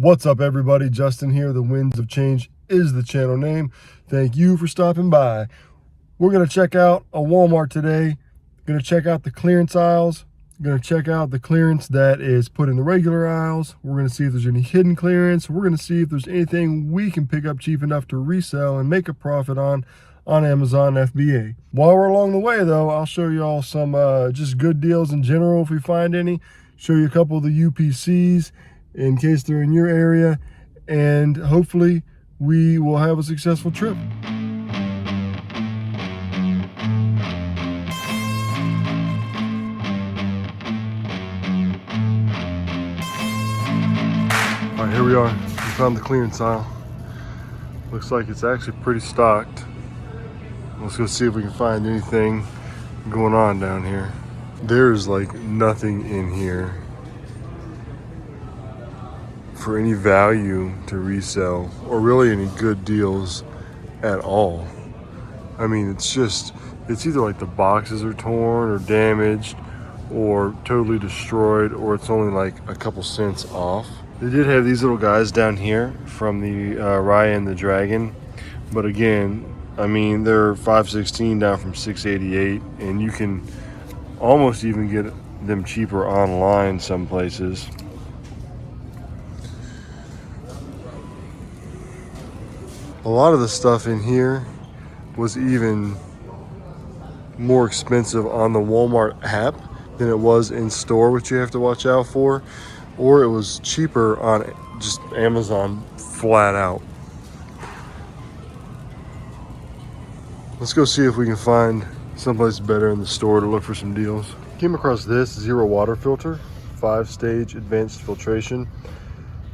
What's up, everybody? Justin here. The Winds of Change is the channel name. Thank you for stopping by. We're going to check out a Walmart today. Going to check out the clearance aisles. Going to check out the clearance that is put in the regular aisles. We're going to see if there's any hidden clearance. We're going to see if there's anything we can pick up cheap enough to resell and make a profit on Amazon FBA. While we're along the way, though, I'll show you all some just good deals in general if we find any. Show you a couple of the UPCs in case they're in your area, and hopefully we will have a successful trip. All right, here we are. We found the clearance aisle. Looks like it's actually pretty stocked. Let's go see if we can find anything going on down here. There's like nothing in here for any value to resell or really any good deals at all. I mean, it's either like the boxes are torn or damaged or totally destroyed, or it's only like a couple cents off. They did have these little guys down here from the Raya and the Dragon, but again, I mean, they're 516 down from 688, and you can almost even get them cheaper online some places. A lot of the stuff in here was even more expensive on the Walmart app than it was in store, which you have to watch out for, or it was cheaper on just Amazon flat out. Let's go see if we can find someplace better in the store to look for some deals. Came across this zero water filter, 5-stage advanced filtration.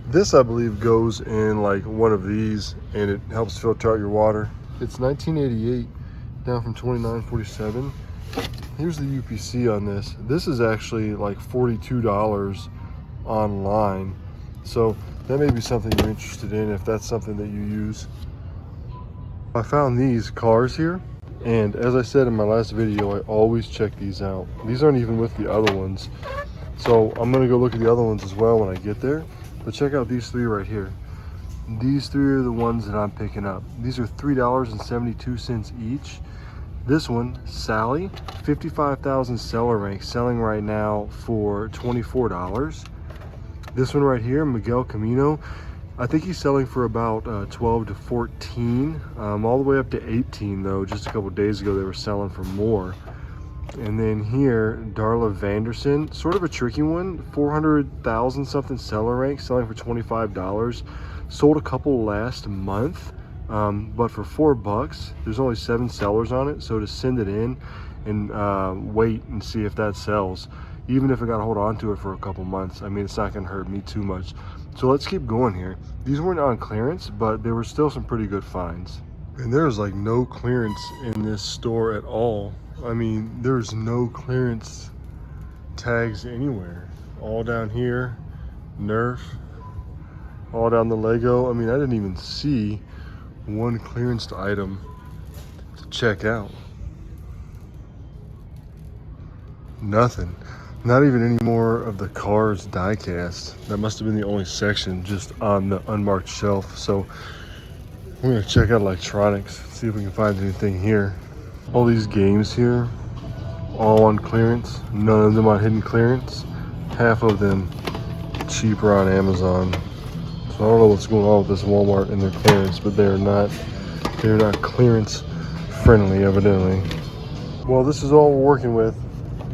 This, I believe, goes in like one of these, and it helps filter out your water. It's $19.88 down from $29.47. Here's the UPC on this. This is actually like $42 online. So that may be something you're interested in if that's something that you use. I found these cars here, and as I said in my last video, I always check these out. These aren't even with the other ones. So I'm gonna go look at the other ones as well when I get there. But check out these three right here. These three are the ones that I'm picking up. These are $3.72 each. This one, Sally, 55,000 seller rank, selling right now for $24. This one right here, Miguel Camino, I think he's selling for about 12 to 14, all the way up to 18 though. Just a couple days ago they were selling for more. And then here, Darla Vanderson, sort of a tricky one, 400,000 something seller rank, selling for $25. Sold a couple last month, but for $4. There's only 7 sellers on it, so to send it in and wait and see if that sells, even if I got to hold on to it for a couple months, I mean, it's not going to hurt me too much. So let's keep going here. These weren't on clearance, but there were still some pretty good finds. And there's like no clearance in this store at all. I mean, there's no clearance tags anywhere. All down here, Nerf, all down the Lego. I mean, I didn't even see one clearance item to check out. Nothing. Not even any more of the Cars diecast. That must have been the only section just on the unmarked shelf. So we're gonna check out electronics, see if we can find anything here. All these games here, all on clearance. None of them on hidden clearance. Half of them cheaper on Amazon. So I don't know what's going on with this Walmart and their clearance, but they're not clearance friendly, evidently. Well, this is all we're working with.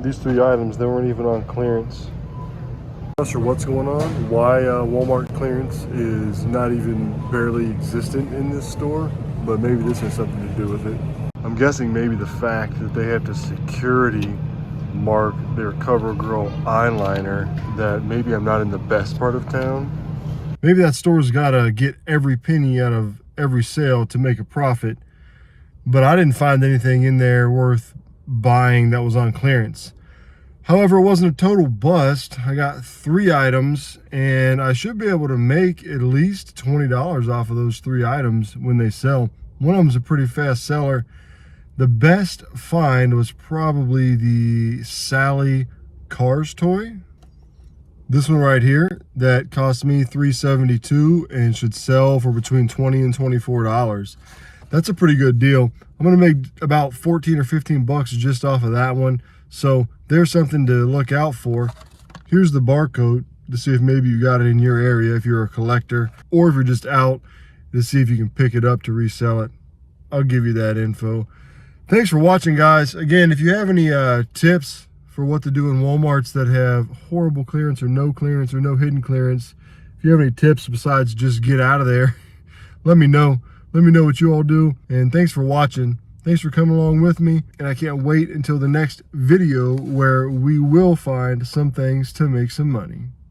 These 3 items, they weren't even on clearance. I'm not sure what's going on, why Walmart clearance is not even barely existent in this store, but maybe this has something to do with it. I'm guessing maybe the fact that they have to security mark their CoverGirl eyeliner, that maybe I'm not in the best part of town. Maybe that store's gotta get every penny out of every sale to make a profit, but I didn't find anything in there worth buying that was on clearance. However, it wasn't a total bust. I got 3 items, and I should be able to make at least $20 off of those 3 items when they sell. One of them's a pretty fast seller. The best find was probably the Sally Cars toy. This one right here, that cost me $3.72 and should sell for between $20 and $24. That's a pretty good deal. I'm gonna make about 14 or 15 bucks just off of that one. So there's something to look out for. Here's the barcode to see if maybe you got it in your area, if you're a collector, or if you're just out to see if you can pick it up to resell it. I'll give you that info. Thanks for watching, guys. Again, if you have any tips for what to do in Walmarts that have horrible clearance or no hidden clearance, if you have any tips besides just get out of there, let me know. Let me know what you all do. And thanks for watching. Thanks for coming along with me. And I can't wait until the next video where we will find some things to make some money.